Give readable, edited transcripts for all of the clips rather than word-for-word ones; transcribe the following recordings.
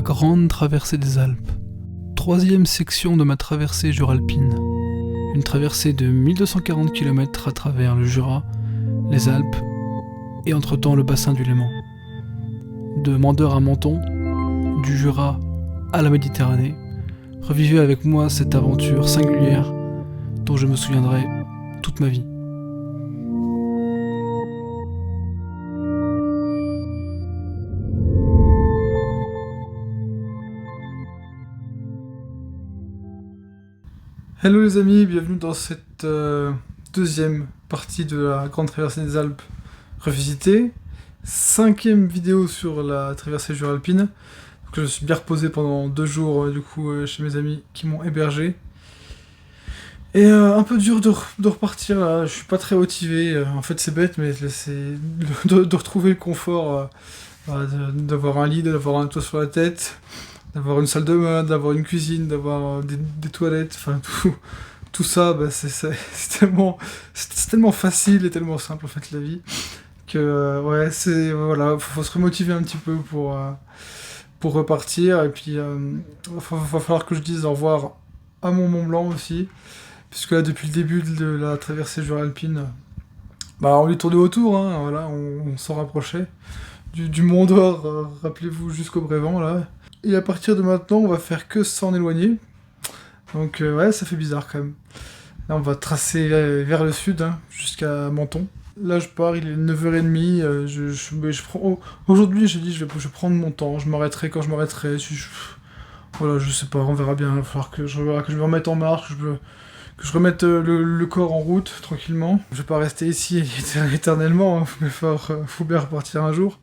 La grande traversée des Alpes. Troisième section de ma traversée juralpine. Une traversée de 1240 km à travers le Jura, les Alpes et entre-temps le bassin du Léman. De Mandeure à Menton, du Jura à la Méditerranée, revivez avec moi cette aventure singulière dont je me souviendrai toute ma vie. Hello les amis, bienvenue dans cette deuxième partie de la grande traversée des Alpes revisitée. 5e vidéo sur la traversée juralpine. Donc, je me suis bien reposé pendant 2 jours chez mes amis qui m'ont hébergé. Et un peu dur de repartir là, je suis pas très motivé. En fait c'est bête mais c'est de retrouver le confort, d'avoir un lit, d'avoir un toit sur la tête, d'avoir une salle de bain, d'avoir une cuisine, d'avoir des toilettes, enfin tout ça, c'est tellement facile et tellement simple en fait la vie, que voilà, faut se remotiver un petit peu pour repartir, et puis va falloir que je dise au revoir à mon Mont Blanc aussi, puisque là depuis le début de la traversée juralpine, on lui tournait autour, hein, voilà, on s'en rapprochait du Mont d'Or, rappelez-vous, jusqu'au Brévent là. Et à partir de maintenant, on va faire que s'en éloigner. Donc ça fait bizarre quand même. Là, on va tracer vers le sud, hein, jusqu'à Menton. Là, je pars, il est 9h30. Aujourd'hui, j'ai dit, je vais prendre mon temps. Je m'arrêterai quand je m'arrêterai. Voilà, je sais pas, on verra bien. Il va falloir que je me remette en marche, que je remette le corps en route, tranquillement. Je vais pas rester ici éternellement, hein. Faut bien repartir un jour.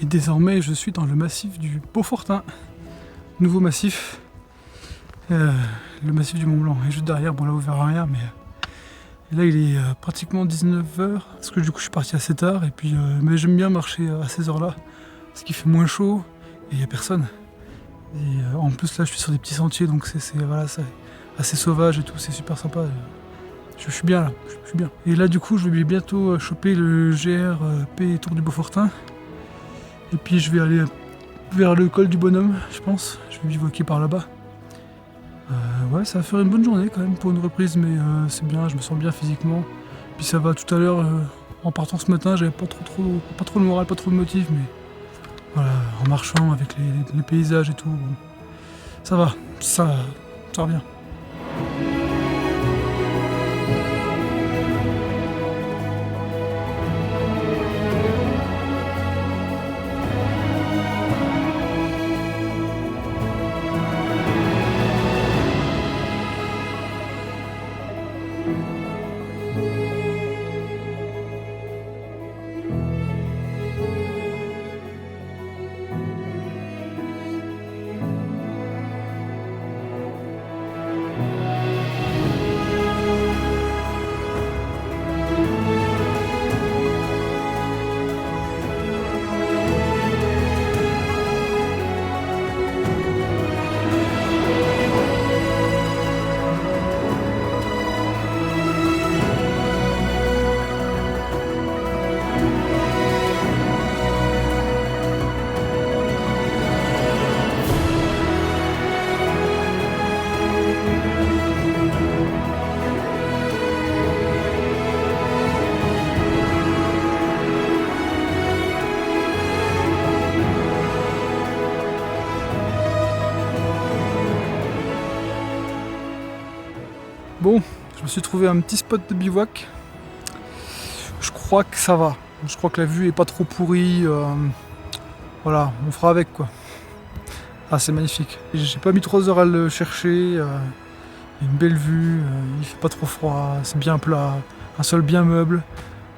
Désormais, je suis dans le massif du Beaufortin. Nouveau massif. Le massif du Mont Blanc. Et juste derrière, bon là vous verrez rien, mais là il est pratiquement 19h. Parce que du coup je suis parti assez tard. Et puis, mais j'aime bien marcher à ces heures-là. Parce qu'il fait moins chaud et il n'y a personne. Et en plus là je suis sur des petits sentiers, donc c'est assez sauvage et tout, c'est super sympa. Je suis bien là, je suis bien. Et là du coup je vais bientôt choper le GRP Tour du Beaufortin. Et puis je vais aller vers le col du Bonhomme, je pense. Je vais bivouaquer par là-bas. Ça va faire une bonne journée quand même pour une reprise, mais c'est bien, je me sens bien physiquement. Puis ça va, tout à l'heure, en partant ce matin, j'avais pas trop le moral, pas trop le motif, mais voilà, en marchant avec les paysages et tout, bon, ça va, ça revient. Bon, je me suis trouvé un petit spot de bivouac. Je crois que ça va. Je crois que la vue est pas trop pourrie. Voilà, on fera avec quoi. Ah, c'est magnifique. J'ai pas mis 3 heures à le chercher. Il y a une belle vue, il fait pas trop froid, c'est bien plat, un sol bien meuble.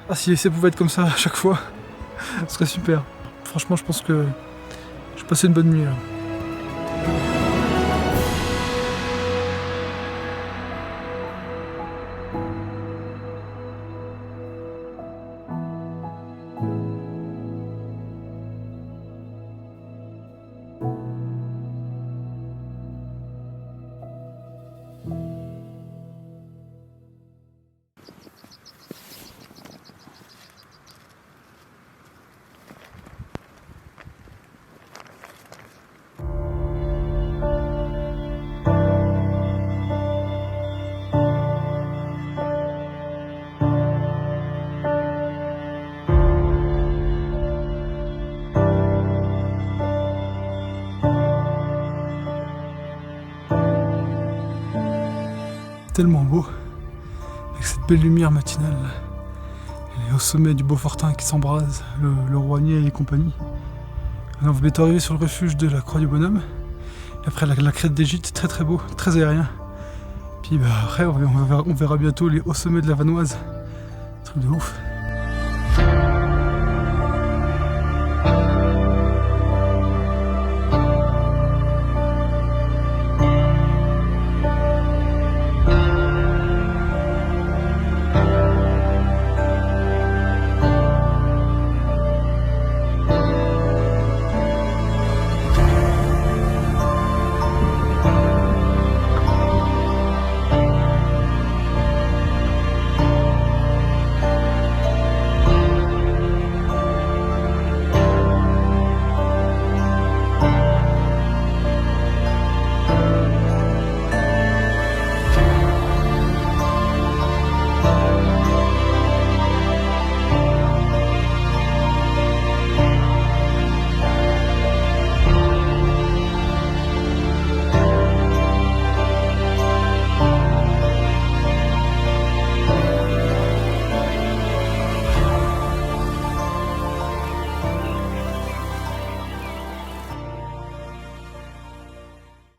Ah, si ça pouvait être comme ça à chaque fois, ce serait super. Franchement, je pense que je vais passer une bonne nuit là. Tellement beau, avec cette belle lumière matinale, et au sommet du Beaufortin qui s'embrase, le Rouanier et compagnie. On va bientôt arriver sur le refuge de la Croix du Bonhomme, et après la crête des Gîtes, très très beau, très aérien. Puis bah, après on verra bientôt les hauts sommets de la Vanoise, truc de ouf.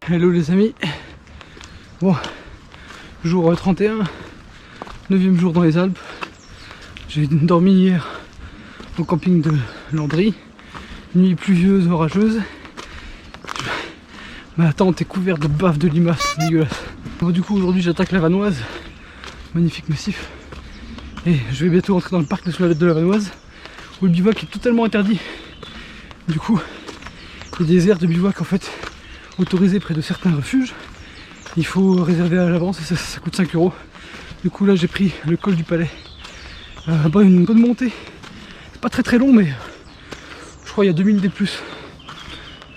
Hello les amis, bon, jour 31, 9e jour dans les Alpes. J'ai dormi hier au camping de Landry, nuit pluvieuse, orageuse. Ma tente est couverte de bave de limaces, c'est dégueulasse. Bon, du coup aujourd'hui j'attaque la Vanoise, magnifique massif. Et je vais bientôt rentrer dans le parc de la Vanoise, où le bivouac est totalement interdit. Du coup, il y a des aires de bivouac en fait autorisé près de certains refuges. Il faut réserver à l'avance et ça coûte 5 €. Du coup là j'ai pris le col du Palais. Une bonne montée. C'est pas très très long mais je crois qu'il y a 2000 des plus.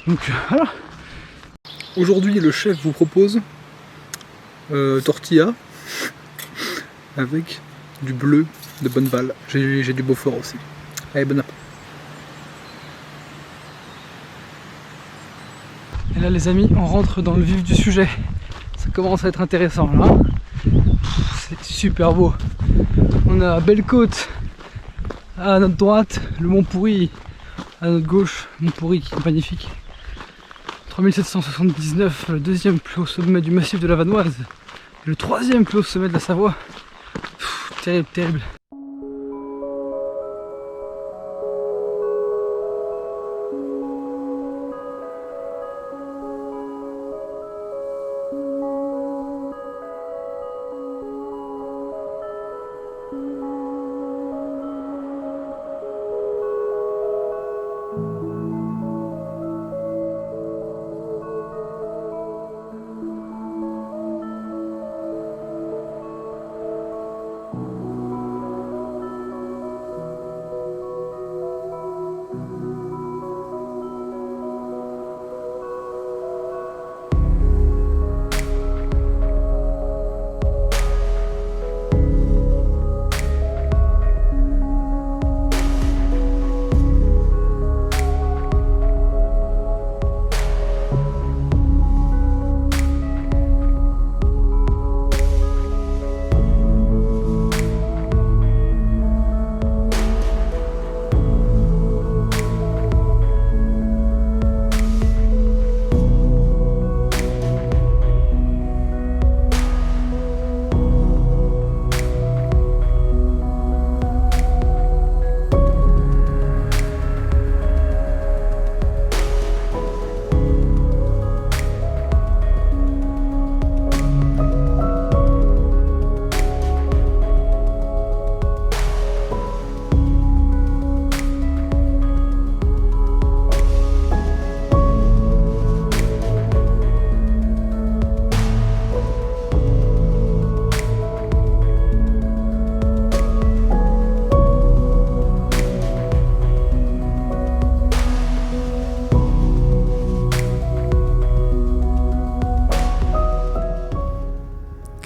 Donc voilà. Aujourd'hui le chef vous propose tortilla avec du bleu de Bonneval. J'ai du Beaufort aussi. Allez, bon appétit. Et là les amis, on rentre dans le vif du sujet. Ça commence à être intéressant là. C'est super beau. On a Belle-Côte à notre droite, le Mont Pourri à notre gauche, Mont Pourri qui est magnifique. 3779, le deuxième plus haut sommet du massif de la Vanoise. Et le troisième plus haut sommet de la Savoie. Terrible, terrible.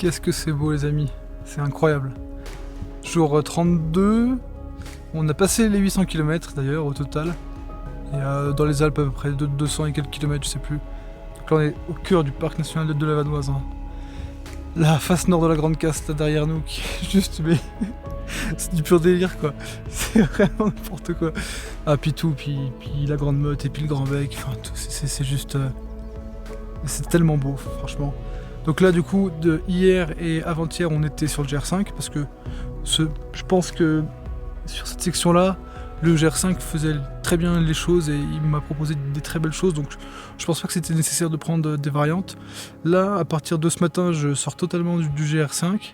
Qu'est-ce que c'est beau les amis, c'est incroyable. Jour 32, on a passé les 800 km d'ailleurs au total. Et dans les Alpes à peu près 200 et quelques kilomètres, je sais plus. Donc là on est au cœur du parc national de la Vanoise. Hein. La face nord de la Grande Casse là derrière nous qui est juste mais c'est du pur délire quoi. C'est vraiment n'importe quoi. Ah puis tout, puis la Grande Motte et puis le Grand Bec, enfin tout, c'est juste... c'est tellement beau franchement. Donc là du coup de hier et avant-hier on était sur le GR5 parce que je pense que sur cette section là le GR5 faisait très bien les choses et il m'a proposé des très belles choses, donc je pense pas que c'était nécessaire de prendre des variantes. Là à partir de ce matin je sors totalement du GR5.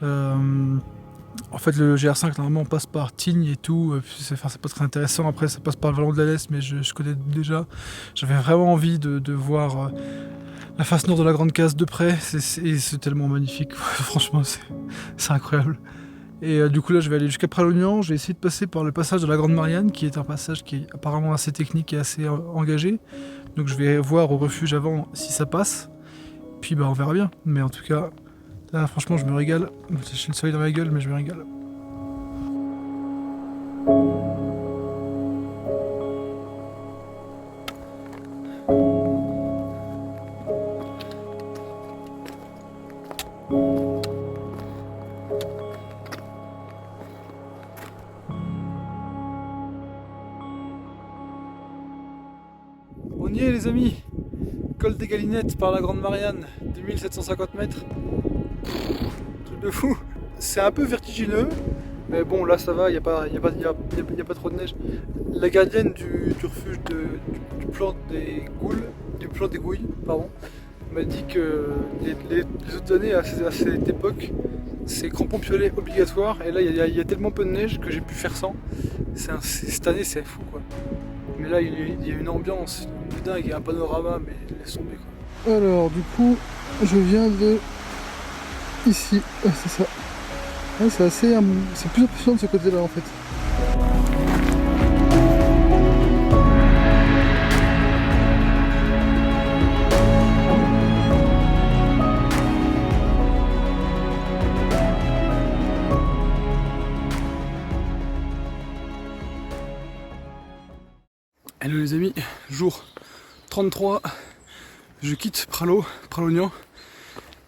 En fait le GR5 normalement on passe par Tignes et tout, c'est pas très intéressant, après ça passe par le Vallon de la Leste mais je connais déjà. J'avais vraiment envie de voir la face nord de la Grande Casse de près, c'est tellement magnifique, franchement c'est incroyable. Et du coup là je vais aller jusqu'à Pralognan, je vais essayer de passer par le passage de la Grande Marianne qui est un passage qui est apparemment assez technique et assez engagé. Donc je vais voir au refuge avant si ça passe, puis bah on verra bien. Mais en tout cas, là franchement je me régale, j'ai le soleil dans ma gueule mais je me régale. On y est les amis, col des Galinettes par la Grande Marianne, 2750 mètres. Truc de fou. C'est un peu vertigineux, mais bon là ça va, il n'y a pas trop de neige. La gardienne du refuge du plan des Goules, pardon, m'a dit que les autres années à cette époque, c'est crampons piolets obligatoire, et là il y a tellement peu de neige que j'ai pu faire sans. Cette année c'est fou quoi. Mais là il y a une ambiance de dingue, il y a un panorama, mais laisse tomber quoi. Alors du coup, je viens de ici, c'est ça. Ouais, c'est plus impressionnant de ce côté-là en fait. Hello les amis, jour 33, je quitte Pralognan,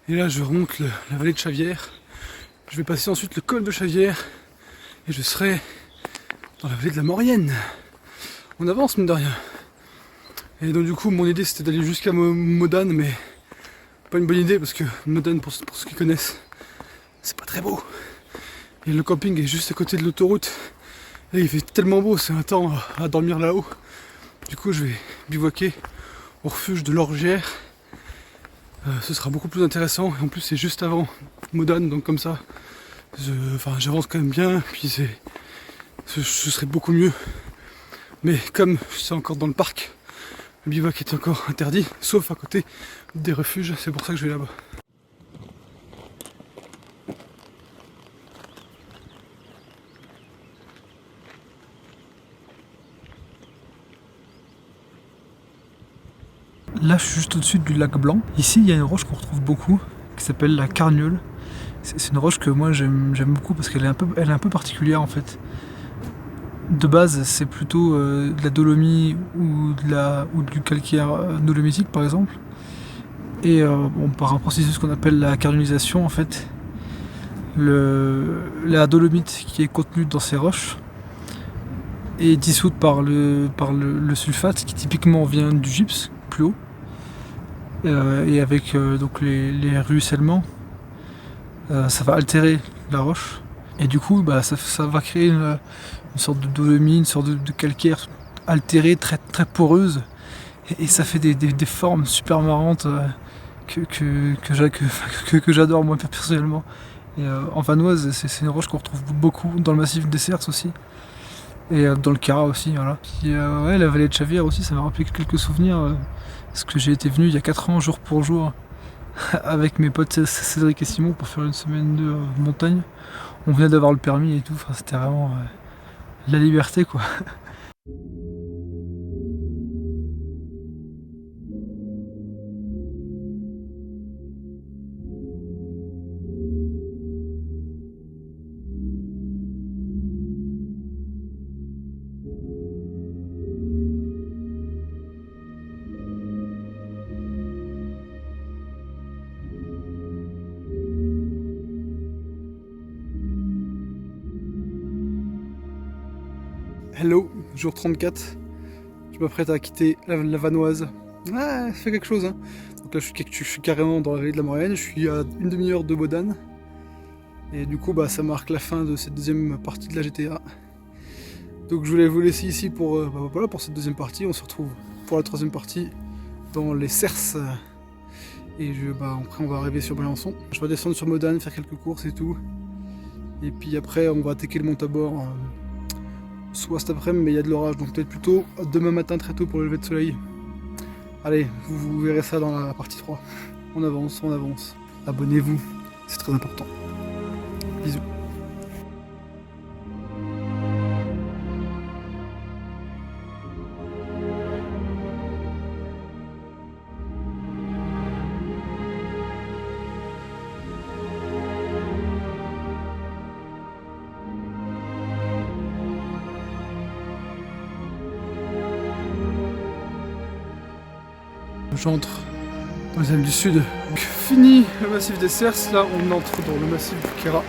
et là je remonte la vallée de Chavières. Je vais passer ensuite le col de Chavières et je serai dans la vallée de la Maurienne. On avance mine de rien. Et donc du coup mon idée c'était d'aller jusqu'à Modane, mais pas une bonne idée parce que Modane, pour ceux qui connaissent, c'est pas très beau. Et le camping est juste à côté de l'autoroute. Et il fait tellement beau, c'est un temps à dormir là-haut. Du coup je vais bivouaquer au refuge de l'Orgère. Ce sera beaucoup plus intéressant, et en plus c'est juste avant Modane, donc comme ça j'avance quand même bien, puis ce serait beaucoup mieux. Mais comme c'est encore dans le parc, le bivouac est encore interdit, sauf à côté des refuges, c'est pour ça que je vais là-bas. Là je suis juste au-dessus du lac Blanc. Ici il y a une roche qu'on retrouve beaucoup, qui s'appelle la Carnieule. C'est une roche que moi j'aime beaucoup parce qu'elle est un peu particulière en fait. De base c'est plutôt de la dolomie ou du calcaire dolomitique par exemple. Et par un processus qu'on appelle la carnielisation en fait, la dolomite qui est contenue dans ces roches est dissoute par le sulfate qui typiquement vient du gypse plus haut. Et avec donc les ruissellements, ça va altérer la roche. Et du coup, ça va créer une sorte de dolomie, une sorte de calcaire altéré, très, très poreuse. Et ça fait des formes super marrantes que j'adore moi personnellement. Et en Vanoise, c'est une roche qu'on retrouve beaucoup dans le massif des Cerces aussi. Et dans le Cara aussi, voilà. Puis ouais, la vallée de Chavières aussi, ça m'a rappelé quelques souvenirs. Parce que j'ai été venu il y a 4 ans, jour pour jour, avec mes potes Cédric et Simon pour faire une semaine de montagne. On venait d'avoir le permis et tout, enfin, c'était vraiment la liberté quoi. Hello, jour 34. Je m'apprête à quitter la Vanoise. Ah, ça fait quelque chose, hein. Donc là, je suis carrément dans la vallée de la Maurienne. Je suis à une demi-heure de Bodane. Et du coup, bah, ça marque la fin de cette deuxième partie de la GTA. Donc je voulais vous laisser ici pour, voilà, pour cette deuxième partie. On se retrouve pour la troisième partie dans les Cerces. Et après, on va arriver sur Briançon. Je vais descendre sur Modane, faire quelques courses et tout. Et puis après, on va attaquer le Montabor. Soit cet après-midi, mais il y a de l'orage, donc peut-être plutôt demain matin très tôt pour le lever de soleil. Allez, vous verrez ça dans la partie 3. On avance, on avance. Abonnez-vous, c'est très important. Bisous. J'entre dans les Alpes du Sud. Donc, fini le massif des Cerces, là on entre dans le massif du Queyras.